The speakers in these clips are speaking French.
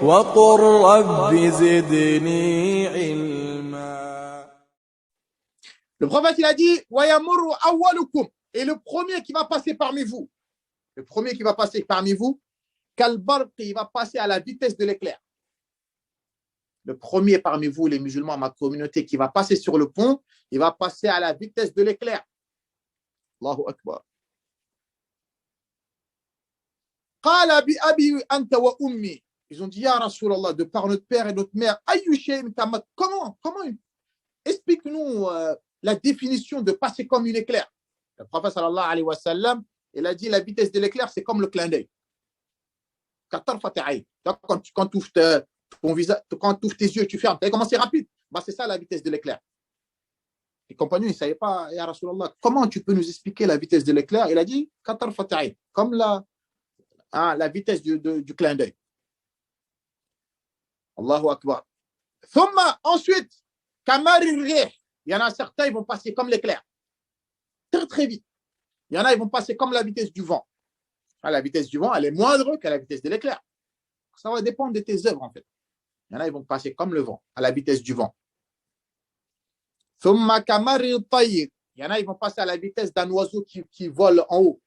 وقل رب زدني علما. Le prophète, il a dit, وَيَمُرُّ أَوَّلُكُمْ. Et le premier qui va passer parmi vous, le premier qui va passer parmi vous, Kalbarq, il va passer à la vitesse de l'éclair. Le premier parmi vous, les musulmans, ma communauté, qui va passer sur le pont, il va passer à la vitesse de l'éclair. Allahu Akbar. Qala bi abi anta wa ummi. Ils ont dit, Ya Rasulallah, de par notre père et notre mère, comment explique-nous la définition de passer comme une éclair. Le prophète sallallahu alayhi wa sallam, il a dit la vitesse de l'éclair, c'est comme le clin d'œil. Quand tu ouvres ton visage, quand tu ouvres tes yeux, tu fermes. Tu as commencé rapide. C'est ça la vitesse de l'éclair. Les compagnons, ils ne savaient pas, Ya Rasulallah, comment tu peux nous expliquer la vitesse de l'éclair? Il a dit comme la vitesse du clin d'œil. Allahu Akbar. Ensuite, il y en a certains, ils vont passer comme l'éclair. Très, très vite. Il y en a, ils vont passer comme la vitesse du vent. La vitesse du vent, elle est moindre que la vitesse de l'éclair. Ça va dépendre de tes œuvres, en fait. Il y en a, ils vont passer comme le vent, à la vitesse du vent. Il y en a, ils vont passer à la vitesse d'un oiseau qui vole en haut.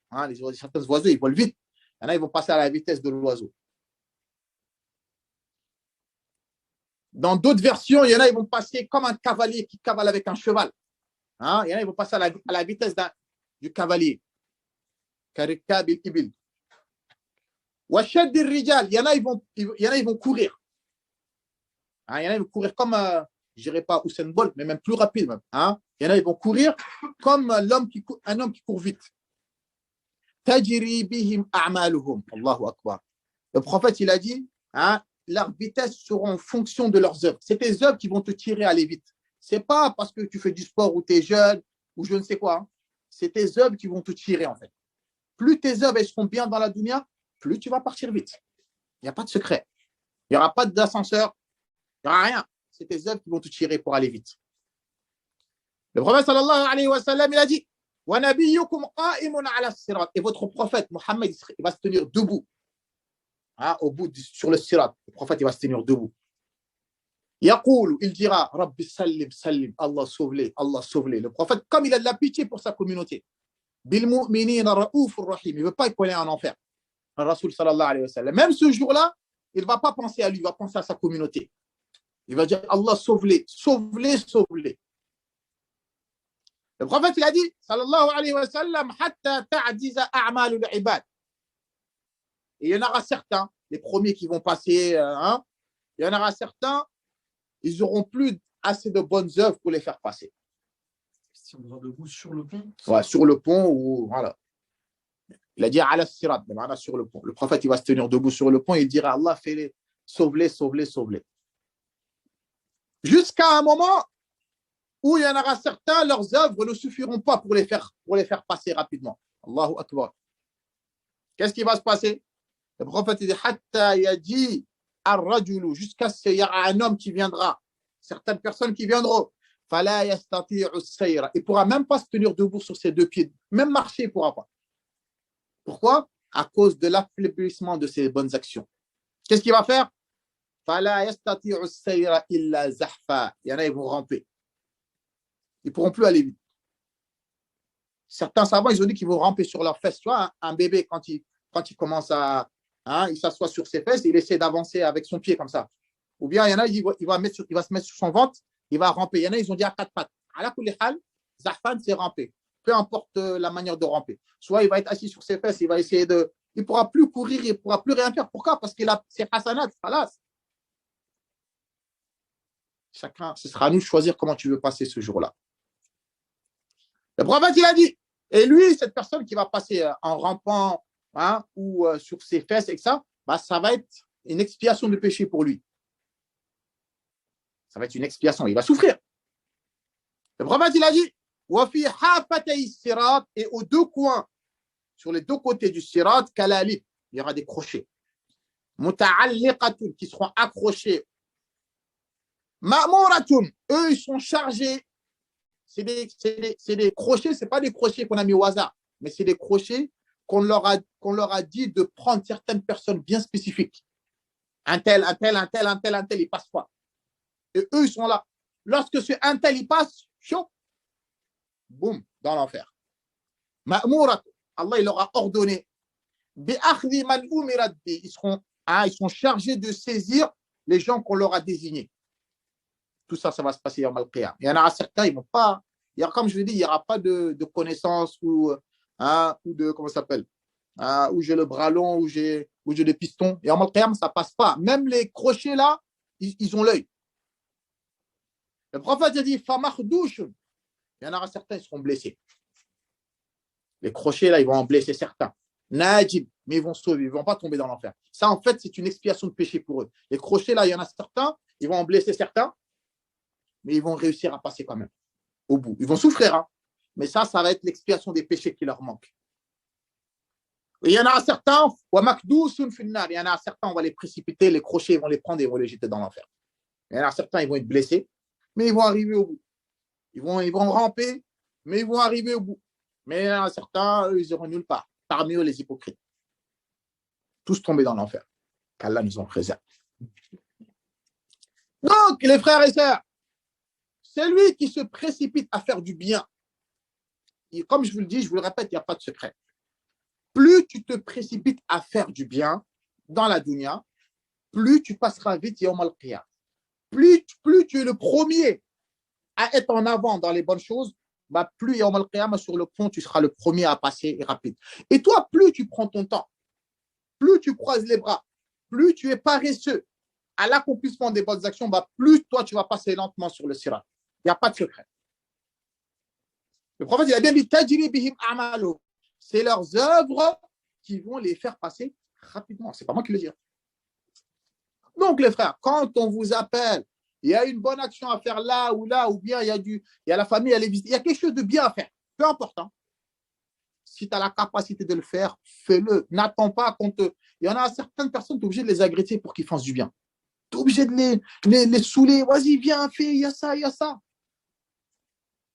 Certains oiseaux, ils volent vite. Il y en a, ils vont passer à la vitesse de l'oiseau. Dans d'autres versions, il y en a, ils vont passer comme un cavalier qui cavale avec un cheval. Il y en a, ils vont passer à la vitesse du cavalier. Il y en a, ils vont courir. Il y en a, ils vont courir comme, je ne dirais pas Usain Bolt, mais même plus rapide. Même. Il y en a, ils vont courir comme un homme qui court vite. Allahu Akbar. Le prophète, il a dit, leurs vitesses seront en fonction de leurs œuvres. C'est tes œuvres qui vont te tirer à aller vite. Ce n'est pas parce que tu fais du sport ou tu es jeune ou je ne sais quoi. C'est tes œuvres qui vont te tirer, en fait. Plus tes œuvres elles seront bien dans la dunya, plus tu vas partir vite. Il n'y a pas de secret. Il n'y aura pas d'ascenseur. Il n'y aura rien. C'est tes œuvres qui vont te tirer pour aller vite. Le prophète, sallallahu alayhi wa sallam, il a dit, et votre prophète, Mohammed, il va se tenir debout. Sur le sirat, le prophète, il va se tenir debout. Il dira, Rabbi sallim, sallim, Allah sauve-les, Allah sauve-les. Le prophète, comme il a de la pitié pour sa communauté, bil mu'minina ra'oufur rahim, il ne veut pas être collé en enfer. Le Rasoul sallallahu alayhi wa sallam. Même ce jour-là, il ne va pas penser à lui, il va penser à sa communauté. Il va dire, Allah sauve-les, sauve-les, sauve-les. Le prophète, il a dit, sallallahu alayhi wa sallam, hatta ta'diza a'malul ibad. Et il y en aura certains, les premiers qui vont passer, il y en aura certains, ils n'auront plus assez de bonnes œuvres pour les faire passer. Si on va debout sur le pont. Ouais, sur le pont, ou voilà. Il a dit ala sirat, sur le pont. Le prophète, il va se tenir debout sur le pont et il dira Allah, fais-les, sauve-les, sauve-les, sauve-les. Jusqu'à un moment où il y en aura certains, leurs œuvres ne suffiront pas pour les faire passer rapidement. Allahu Akbar. Qu'est-ce qui va se passer? Le prophète dit hatta yadi ar-rajulu, jusqu'à ce qu'il y aura un homme qui viendra, certaines personnes qui viendront. Fala yastati'u as-sayra. Il ne pourra même pas se tenir debout sur ses deux pieds, même marcher, il ne pourra pas. Pourquoi? À cause de l'affaiblissement de ses bonnes actions. Qu'est-ce qu'il va faire? Fala yastati'u as-sayra illa zahfa. Il y en a, ils vont ramper. Ils ne pourront plus aller vite. Certains savants, ils ont dit qu'ils vont ramper sur leurs fesses. Tu vois, un bébé, quand il commence à... il s'assoit sur ses fesses et il essaie d'avancer avec son pied comme ça. Ou bien, il y en a, il va se mettre sur son ventre, il va ramper. Il y en a, ils ont dit à quatre pattes. Ala kulli hal, zahfan, c'est ramper. Peu importe la manière de ramper. Soit il va être assis sur ses fesses, il va essayer de... Il ne pourra plus courir, il ne pourra plus rien faire. Pourquoi? Parce qu'il a ses hasanat, falas. Chacun, ce sera à nous de choisir comment tu veux passer ce jour-là. Le prophète, il a dit, et lui, cette personne qui va passer en rampant ou sur ses fesses et ça, ça va être une expiation de péché pour lui. Ça va être une expiation, il va souffrir. Le prophète, il a dit, et aux deux coins, sur les deux côtés du sirat, kalalib, il y aura des crochets. Muta'alliqatun, qui seront accrochés. Ma'muratun, eux, ils sont chargés. C'est des crochets, ce n'est pas des crochets qu'on a mis au hasard, mais c'est des crochets qu'on leur a dit de prendre certaines personnes bien spécifiques. Un tel, il passe pas. Et eux, ils sont là. Lorsque ce un tel, il passe, chaud, boum, dans l'enfer. Ma'mourat, Allah, il leur a ordonné. Ils sont chargés de saisir les gens qu'on leur a désignés. Tout ça, ça va se passer en Al-Qiyam. Il y en a certains, ils vont pas. Comme je l'ai dit, il n'y aura pas de connaissances ou de, comment ça s'appelle, où j'ai le bras long, où j'ai des pistons. Et en Al-Qiyam, ça passe pas. Même les crochets là, ils ont l'œil. Le prophète a dit, il y en aura certains, ils seront blessés. Les crochets là, ils vont en blesser certains. Najib, mais ils vont sauver, ils ne vont pas tomber dans l'enfer. Ça, en fait, c'est une expiation de péché pour eux. Les crochets là, il y en a certains, ils vont en blesser certains, mais ils vont réussir à passer quand même au bout. Ils vont souffrir, hein, mais ça va être l'expiation des péchés qui leur manquent. Et il y en a certains, il y en a certains, on va les précipiter, les crochets, ils vont les prendre et ils vont les jeter dans l'enfer. Il y en a certains, ils vont être blessés, mais ils vont arriver au bout. Ils vont ramper, mais ils vont arriver au bout. Mais il y en a certains, eux, ils iront nulle part. Parmi eux, les hypocrites. Tous tombés dans l'enfer. Qu'Allah nous en préserve. Donc, les frères et sœurs, celui qui se précipite à faire du bien, et comme je vous le dis, je vous le répète, il n'y a pas de secret. Plus tu te précipites à faire du bien dans la dunya, plus tu passeras vite Yawm al-Qiyam. Plus tu es le premier à être en avant dans les bonnes choses, plus Yawm al-Qiyam sur le pont, tu seras le premier à passer et rapide. Et toi, plus tu prends ton temps, plus tu croises les bras, plus tu es paresseux à l'accomplissement des bonnes actions, plus toi, tu vas passer lentement sur le sirat. Il n'y a pas de secret. Le prophète, il a bien dit, tajri bihim a'malu. C'est leurs œuvres qui vont les faire passer rapidement. Ce n'est pas moi qui le dis. Donc, les frères, quand on vous appelle, il y a une bonne action à faire là, ou bien il y a la famille à aller visiter, il y a quelque chose de bien à faire. Peu importe. Hein. Si tu as la capacité de le faire, fais-le. N'attends pas qu'on te. Il y en a certaines personnes, tu es obligé de les agresser pour qu'ils fassent du bien. Tu es obligé de les saouler. Vas-y, viens, fais, il y a ça, il y a ça.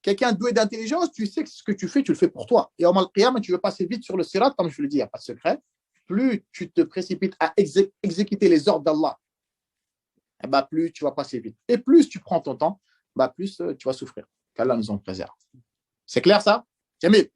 Quelqu'un doué d'intelligence, tu sais que ce que tu fais, tu le fais pour toi. Et au Mal-Qiyam, tu veux passer vite sur le sirat, comme je le dis, il n'y a pas de secret. Plus tu te précipites à exécuter les ordres d'Allah, plus tu vas passer vite. Et plus tu prends ton temps, plus tu vas souffrir. Qu'Allah nous en préserve. C'est clair ça? Jamil?